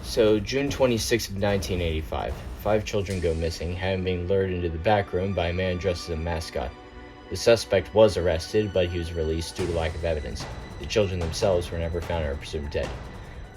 So, June 26th of 1985, 5 children go missing, having been lured into the back room by a man dressed as a mascot. The suspect was arrested, but he was released due to lack of evidence. The children themselves were never found and are presumed dead.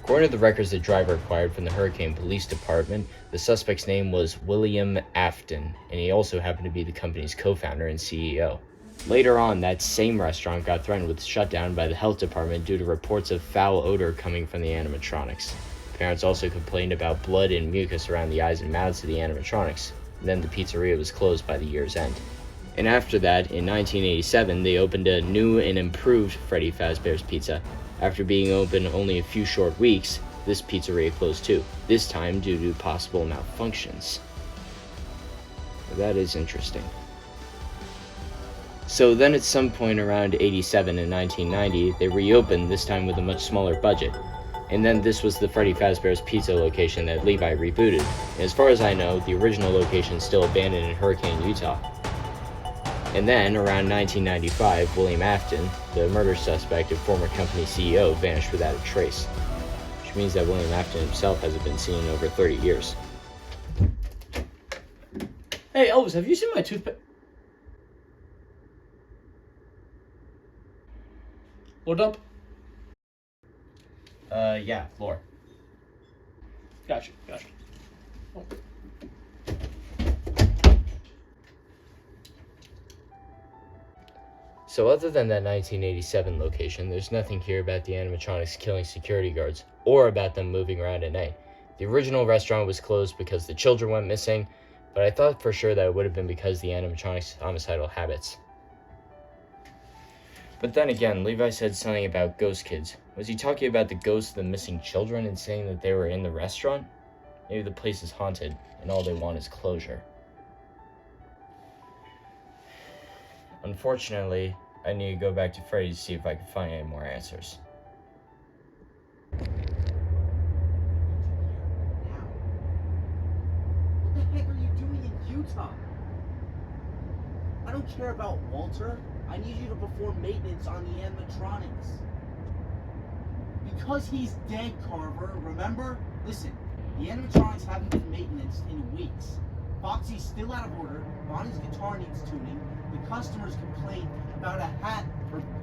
According to the records the driver acquired from the Hurricane Police Department, the suspect's name was William Afton, and he also happened to be the company's co-founder and CEO. Later on, that same restaurant got threatened with shutdown by the health department due to reports of foul odor coming from the animatronics. Parents also complained about blood and mucus around the eyes and mouths of the animatronics. And then the pizzeria was closed by the year's end. And after that, in 1987, they opened a new and improved Freddy Fazbear's Pizza. After being open only a few short weeks, this pizzeria closed too, this time due to possible malfunctions. That is interesting. So then at some point around 87 and 1990, they reopened, this time with a much smaller budget. And then this was the Freddy Fazbear's Pizza location that Levi rebooted. And as far as I know, the original location is still abandoned in Hurricane, Utah. And then, around 1995, William Afton, the murder suspect and former company CEO, vanished without a trace. Which means that William Afton himself hasn't been seen in over 30 years. Hey, Elvis, have you seen my toothpick? Load up? Yeah, floor. Gotcha. Oh. So other than that 1987 location, there's nothing here about the animatronics killing security guards, or about them moving around at night. The original restaurant was closed because the children went missing, but I thought for sure that it would have been because of the animatronics' homicidal habits. But then again, Levi said something about ghost kids. Was he talking about the ghosts of the missing children and saying that they were in the restaurant? Maybe the place is haunted, and all they want is closure. Unfortunately, I need to go back to Freddy to see if I can find any more answers. What the heck are you doing in Utah? I don't care about Walter. I need you to perform maintenance on the animatronics. Because he's dead, Carver, remember? Listen, the animatronics haven't been maintenanced in weeks. Foxy's still out of order, Bonnie's guitar needs tuning, the customers complain about a hat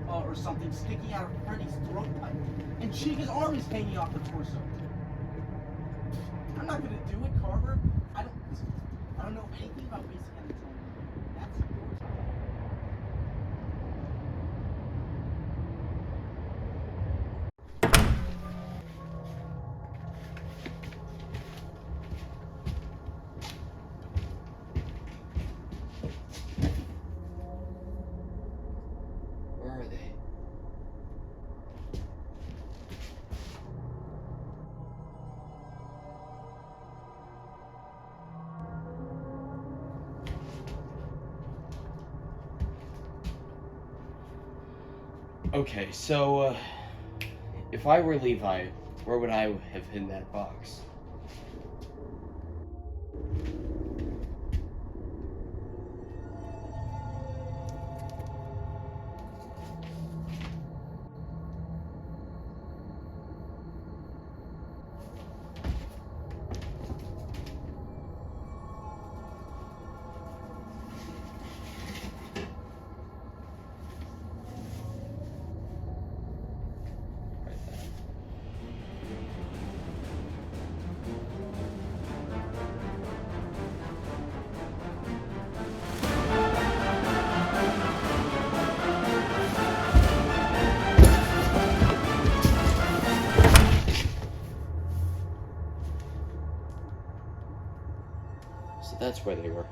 or something sticking out of Freddy's throat pipe, and Chica's arm is hanging off her torso. I'm not gonna do it, Carver. I don't know anything about basic animatronics. That's your job. Where are they? Okay, so, if I were Levi, where would I have hidden that box? So that's where they were.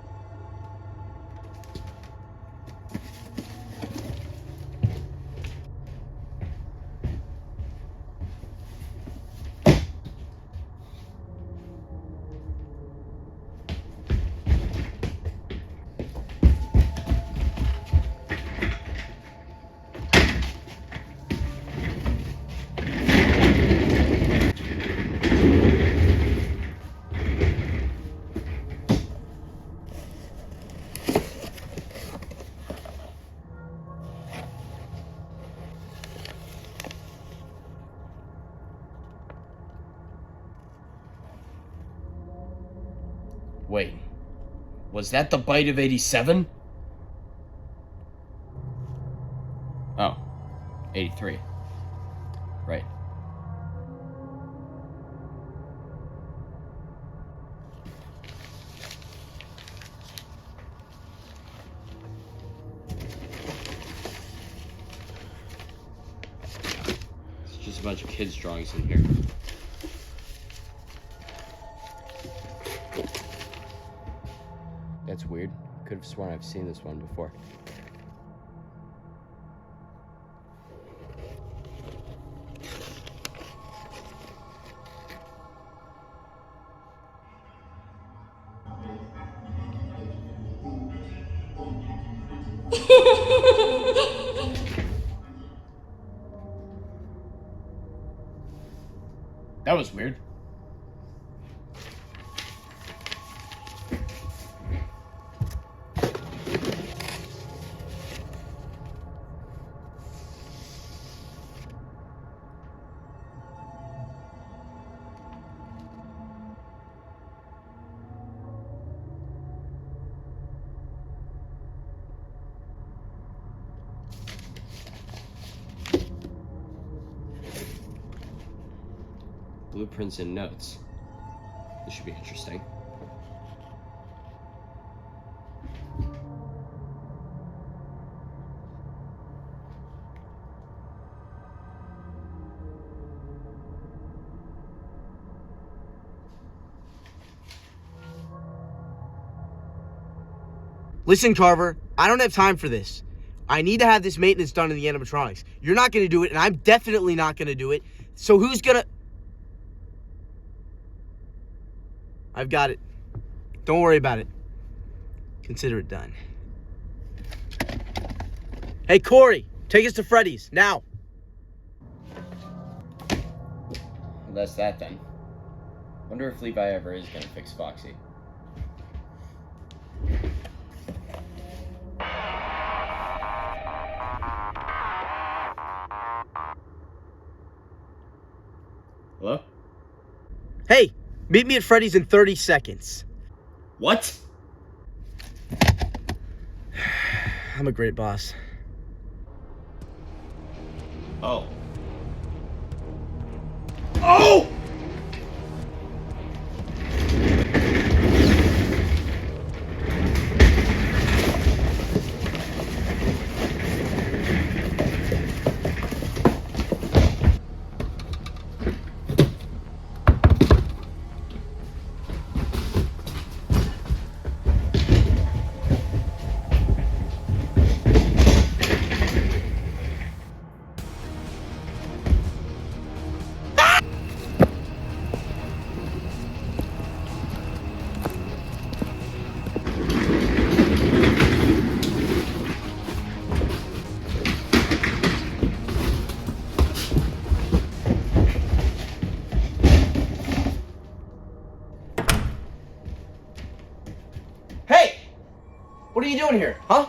Wait, was that the bite of 87? Oh, 83. Right. It's just a bunch of kids' drawings in here. That's weird. Could have sworn I've seen this one before. That was weird. Blueprints and notes. This should be interesting. Listen, Carver, I don't have time for this. I need to have this maintenance done in the animatronics. You're not going to do it, and I'm definitely not going to do it. So who's going to... I've got it. Don't worry about it. Consider it done. Hey, Corey, take us to Freddy's, now. Well, that's that then. Wonder if Levi ever is gonna fix Foxy. Hello? Hey, meet me at Freddy's in 30 seconds. What? I'm a great boss. Oh. Oh! What are you doing here, huh?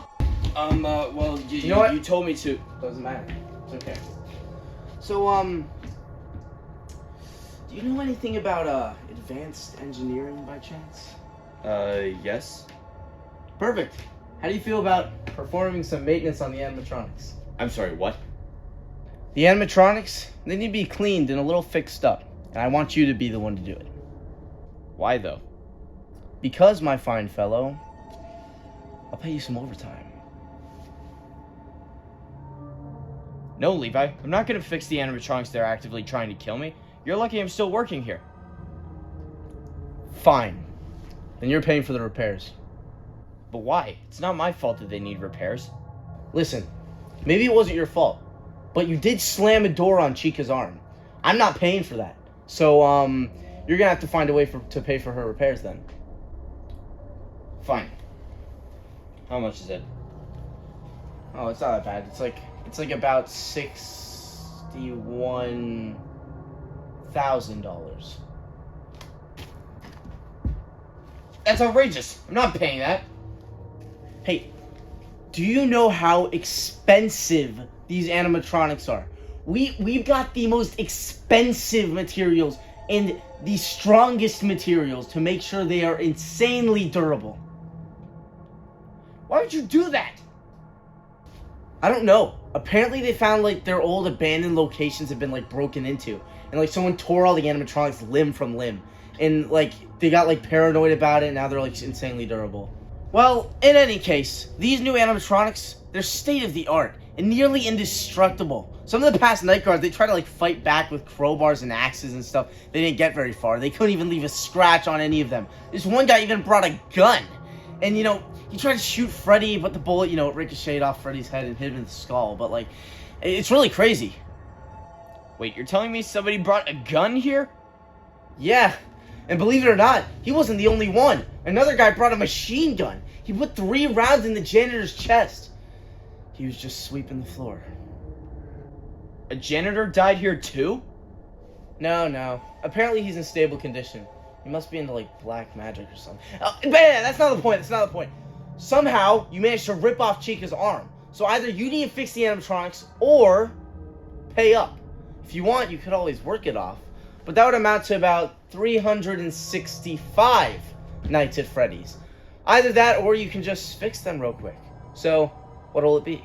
Well, You know what? You told me to. Doesn't matter. It's okay. So, do you know anything about, advanced engineering by chance? Yes. Perfect. How do you feel about performing some maintenance on the animatronics? I'm sorry, what? The animatronics, they need to be cleaned and a little fixed up. And I want you to be the one to do it. Why, though? Because, my fine fellow, I'll pay you some overtime. No, Levi. I'm not gonna fix the animatronics that are actively trying to kill me. You're lucky I'm still working here. Fine. Then you're paying for the repairs. But why? It's not my fault that they need repairs. Listen, maybe it wasn't your fault, but you did slam a door on Chica's arm. I'm not paying for that. So, you're gonna have to find a way to pay for her repairs then. Fine. How much is it? Oh, it's not that bad. It's like about $61,000. That's outrageous. I'm not paying that. Hey, do you know how expensive these animatronics are? We've got the most expensive materials and the strongest materials to make sure they are insanely durable. Why would you do that? I don't know. Apparently they found like their old abandoned locations have been like broken into, and like someone tore all the animatronics limb from limb, and like they got like paranoid about it, and now they're like insanely durable. Well, in any case, these new animatronics, they're state of the art and nearly indestructible. Some of the past night guards, they try to like fight back with crowbars and axes and stuff. They didn't get very far. They couldn't even leave a scratch on any of them. This one guy even brought a gun, and you know, he tried to shoot Freddy, but the bullet, you know, it ricocheted off Freddy's head and hit him in the skull. But like, it's really crazy. Wait, you're telling me somebody brought a gun here? Yeah, and believe it or not, he wasn't the only one. Another guy brought a machine gun. He put 3 rounds in the janitor's chest. He was just sweeping the floor. A janitor died here too? No. Apparently he's in stable condition. He must be into like black magic or something. But yeah, that's not the point. Somehow you managed to rip off Chica's arm. So either you need to fix the animatronics or pay up. If you want, you could always work it off. But that would amount to about 365 nights at Freddy's. Either that or you can just fix them real quick. So, what'll it be?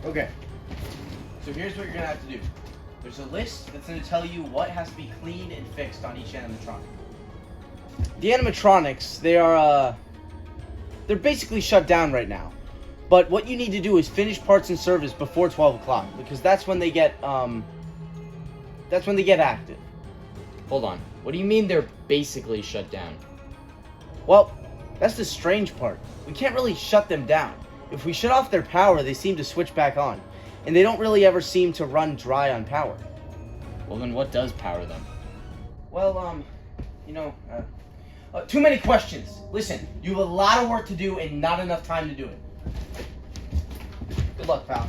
Okay. So here's what you're gonna have to do. There's a list that's gonna tell you what has to be cleaned and fixed on each animatronic. The animatronics, they're basically shut down right now. But what you need to do is finish parts and service before 12 o'clock, because that's when they get active. Hold on. What do you mean they're basically shut down? Well, that's the strange part. We can't really shut them down. If we shut off their power, they seem to switch back on. And they don't really ever seem to run dry on power. Well, then what does power them? Well, too many questions. Listen, you have a lot of work to do and not enough time to do it. Good luck, pal.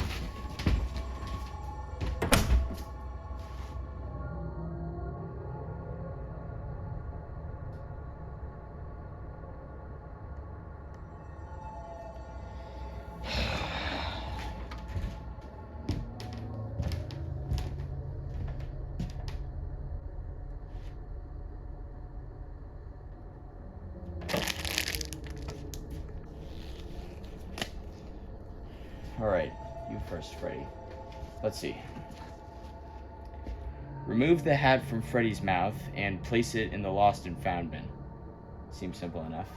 Alright, you first, Freddy. Let's see. Remove the hat from Freddy's mouth and place it in the lost and found bin. Seems simple enough.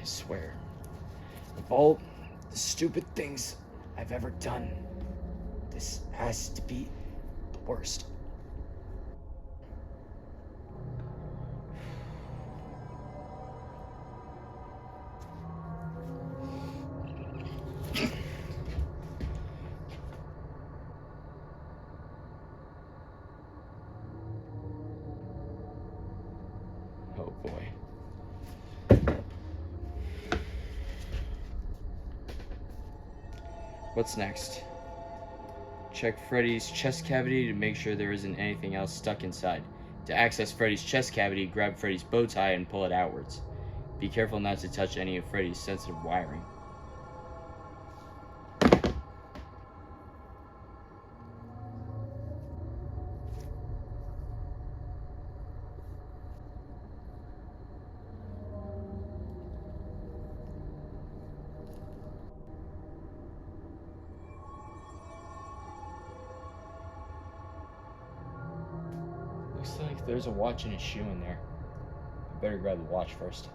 I swear, of all the stupid things I've ever done, this has to be the worst. Oh boy. What's next? Check Freddy's chest cavity to make sure there isn't anything else stuck inside. To access Freddy's chest cavity, grab Freddy's bow tie and pull it outwards. Be careful not to touch any of Freddy's sensitive wiring. Looks like there's a watch and a shoe in there. I better grab the watch first.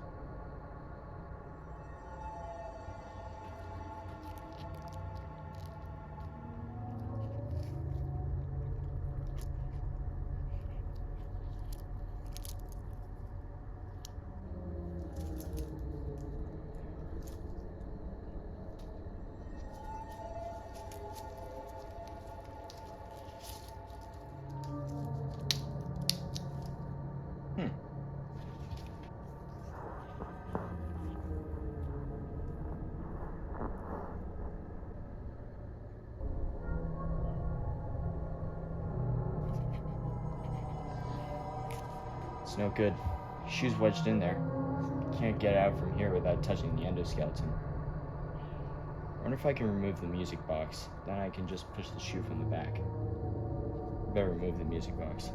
It's no good. Shoe's wedged in there. Can't get out from here without touching the endoskeleton. I wonder if I can remove the music box. Then I can just push the shoe from the back. Better remove the music box.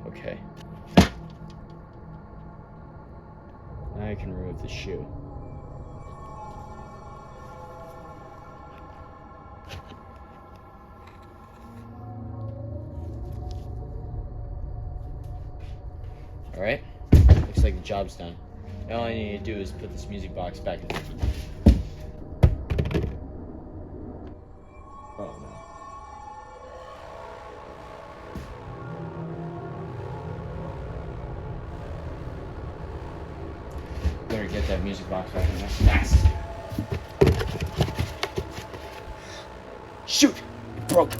Okay. Now I can remove the shoe. Alright, looks like the job's done. Now all I need to do is put this music box back in the key. Oh no. Better get that music box back in there fast. Shoot! It broke!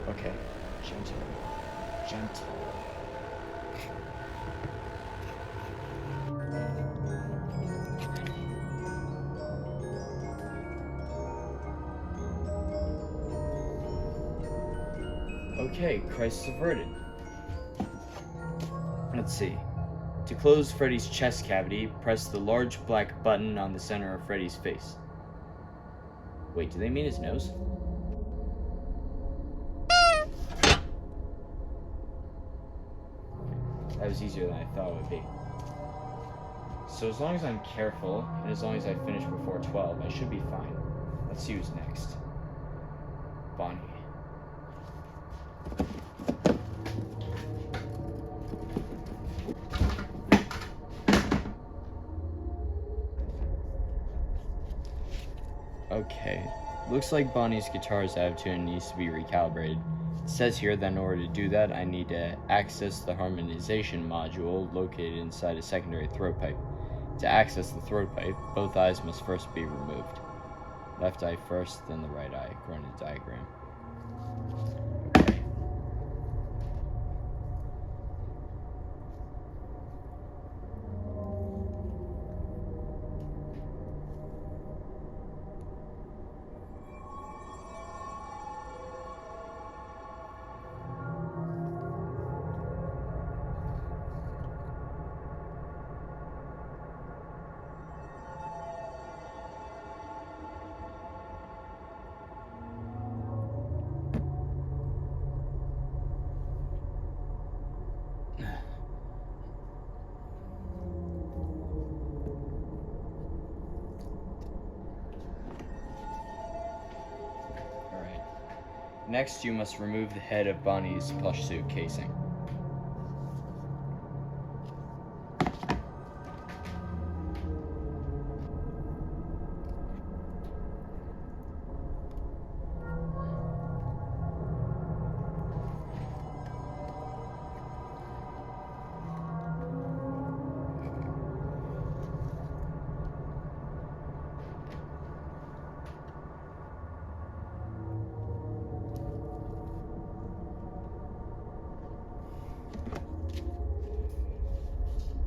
Okay, gentle. Okay, crisis averted. Let's see. To close Freddy's chest cavity, press the large black button on the center of Freddy's face. Wait, do they mean his nose? That was easier than I thought it would be. So as long as I'm careful, and as long as I finish before 12, I should be fine. Let's see who's next. Bonnie. Okay, looks like Bonnie's guitar's out of tune and needs to be recalibrated. It says here that in order to do that, I need to access the harmonization module located inside a secondary throat pipe. To access the throat pipe, both eyes must first be removed. Left eye first, then the right eye, according to the diagram. Okay. Next, you must remove the head of Bonnie's plush suit casing.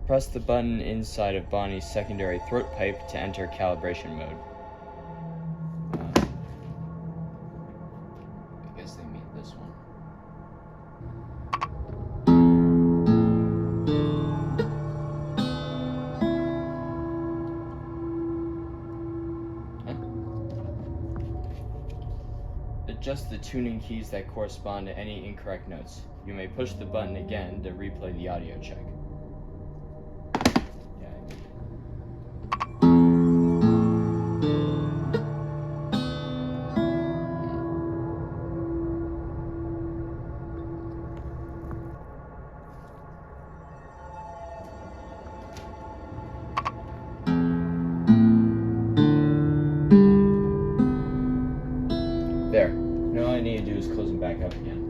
Press the button inside of Bonnie's secondary throat pipe to enter calibration mode. I guess they mean this one. Adjust the tuning keys that correspond to any incorrect notes. You may push the button again to replay the audio check. There. Now all I need to do is close him back up again.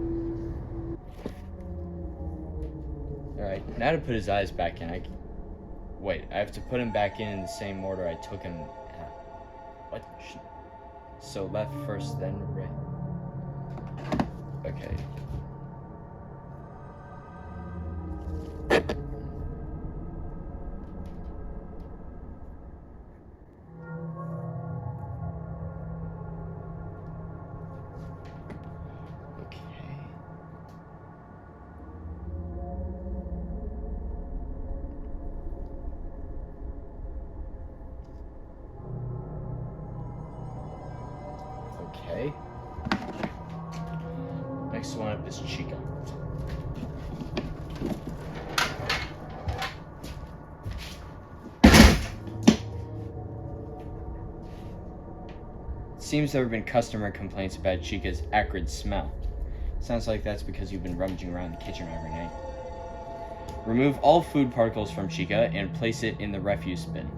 Alright, now to put his eyes back in, Wait, I have to put him back in the same order I took him out. What? So left first, then right. Okay. Okay. Next one up is Chica. Seems there have been customer complaints about Chica's acrid smell. Sounds like that's because you've been rummaging around the kitchen every night. Remove all food particles from Chica and place it in the refuse bin.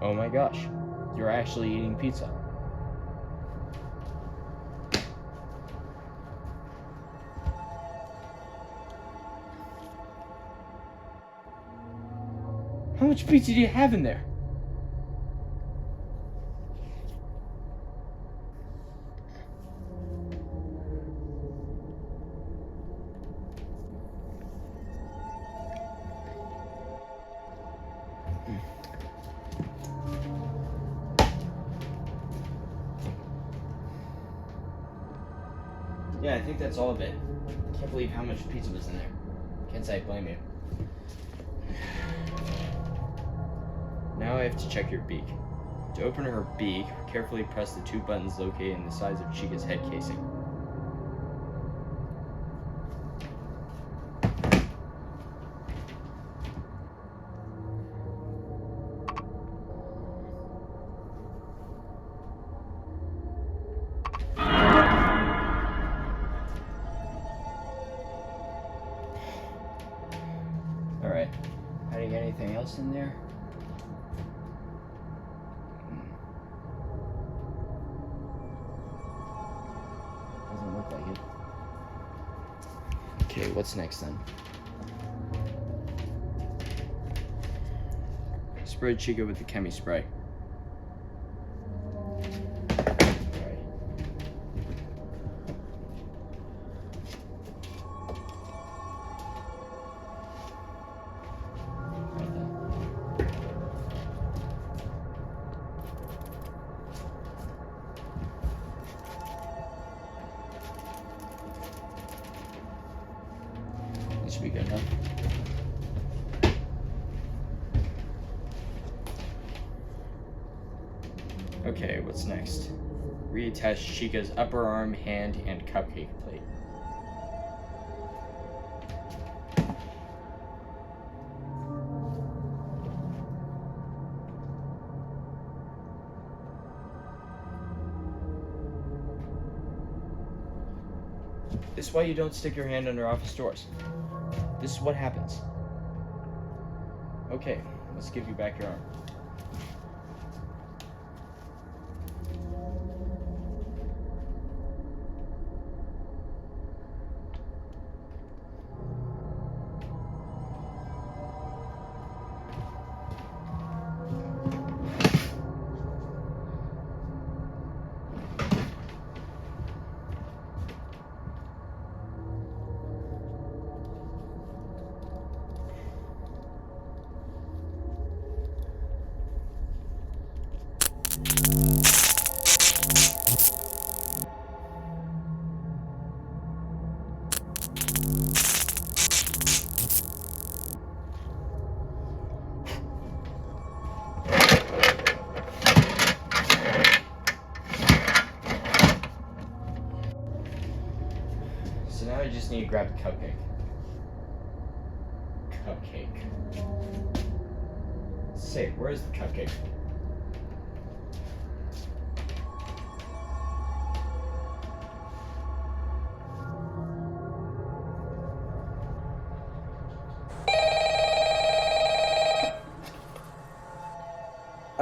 Oh my gosh, you're actually eating pizza. How much pizza do you have in there? Yeah, I think that's all of it. Can't believe how much pizza was in there. Can't say I blame you. Now I have to check your beak. To open her beak, carefully press the two buttons located in the sides of Chica's head casing. Alright. Hiding anything else in there? Doesn't look like it. Okay, what's next then? Spray Chica with the chemi spray. This should be good enough. Okay, what's next? Reattach Chica's upper arm, hand, and cupcake plate. This is why you don't stick your hand under office doors. This is what happens. Okay, let's give you back your arm. So now I just need to grab the cupcake. Say, where's the cupcake?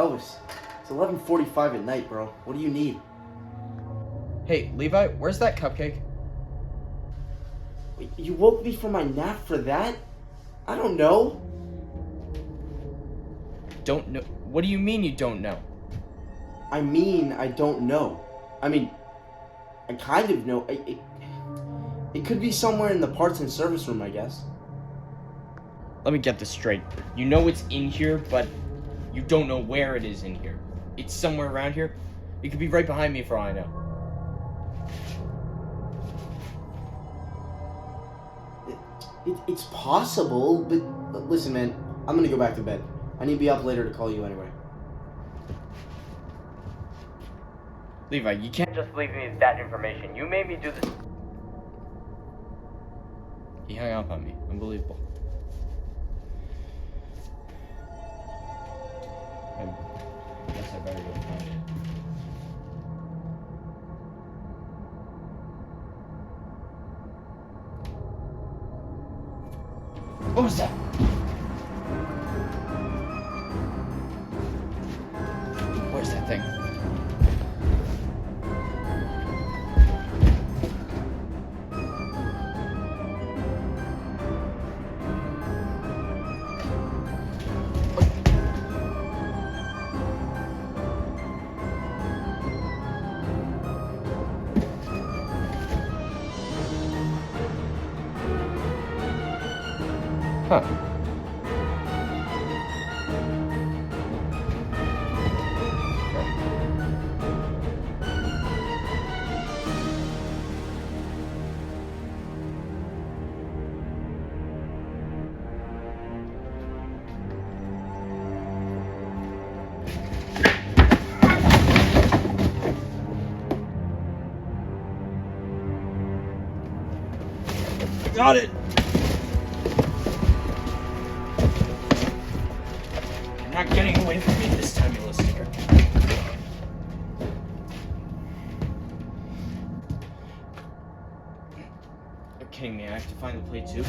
Elvis, it's 11:45 at night, bro. What do you need? Hey, Levi, where's that cupcake? Wait, you woke me from my nap for that? I don't know. Don't know? What do you mean you don't know? I mean, I don't know. I mean, I kind of know. It could be somewhere in the parts and service room, I guess. Let me get this straight. You know it's in here, but you don't know where it is in here. It's somewhere around here. It could be right behind me for all I know. It's possible, but listen, man, I'm gonna go back to bed. I need to be up later to call you anyway. Levi, you can't just leave me with that information. You made me do this. He hung up on me. Unbelievable. I guess I better go find it. What was that? Where's that thing? Huh. Got it! You're not getting away from me this time, you listener. You're kidding me, I have to find the plate too?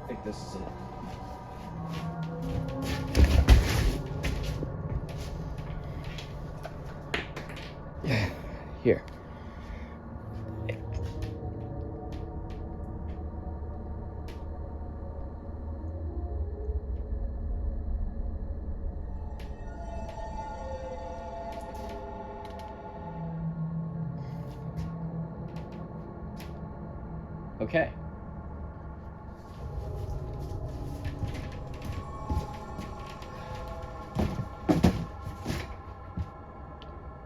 I think this is it. Here. Okay.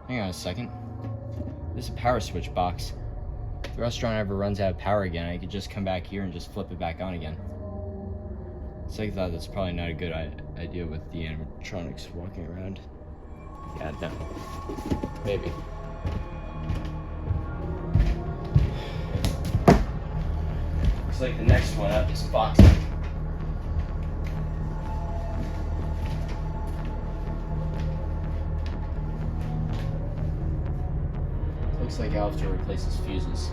Hang on a second. This is a power switch box. If the restaurant ever runs out of power again, I could just come back here and just flip it back on again. So I thought that's probably not a good idea with the animatronics walking around. Yeah, no. Maybe. Looks like the next one up is Foxy. Looks like I'll have to replace his fuses.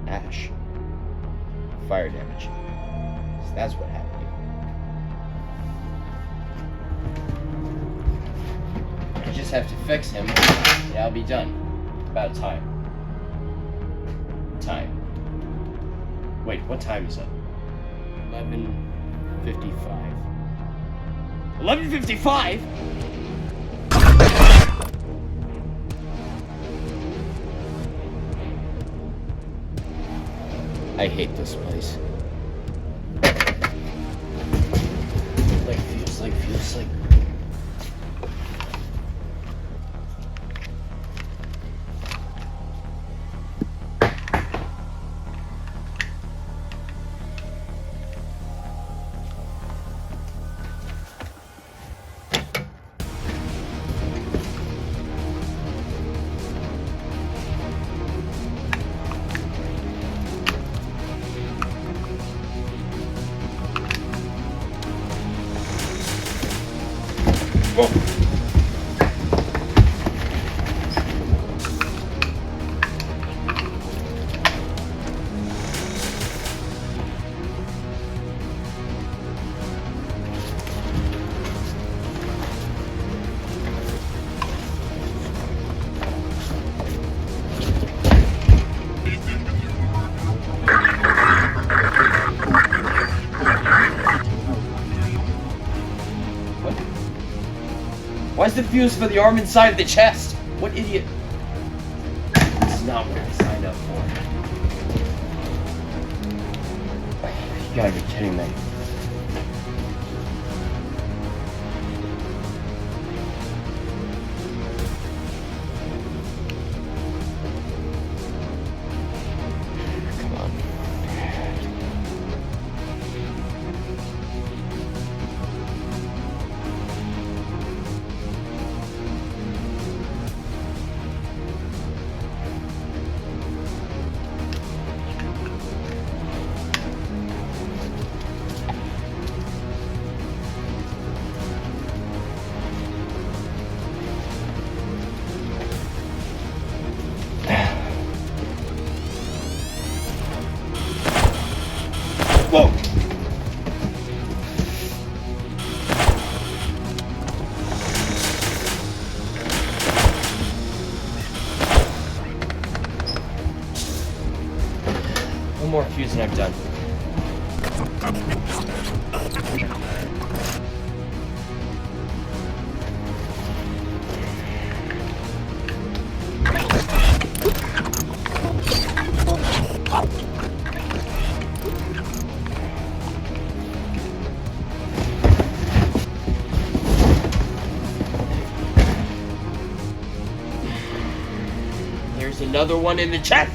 Ash. Fire damage. So that's what happened. I just have to fix him, and I'll be done. About time. Wait, what time is it? 11:55. 11:55? I hate this place. Feels like. Why's the fuse for the arm inside the chest? What idiot? This is not what I signed up for. You gotta be kidding me. Come on. Whoa! One more fuse and I'm done. There's another one in the chest.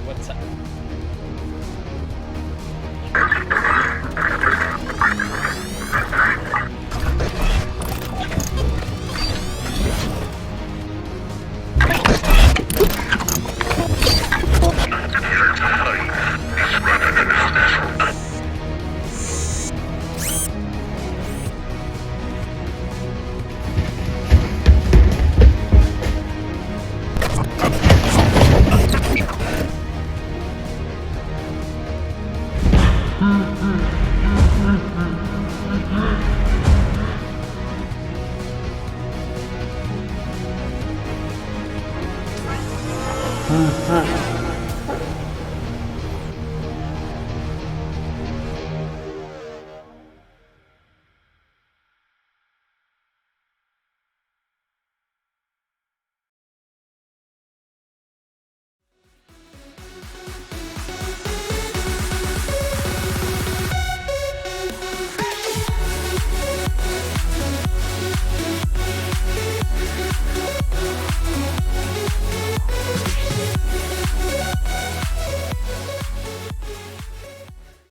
What's up? Huh.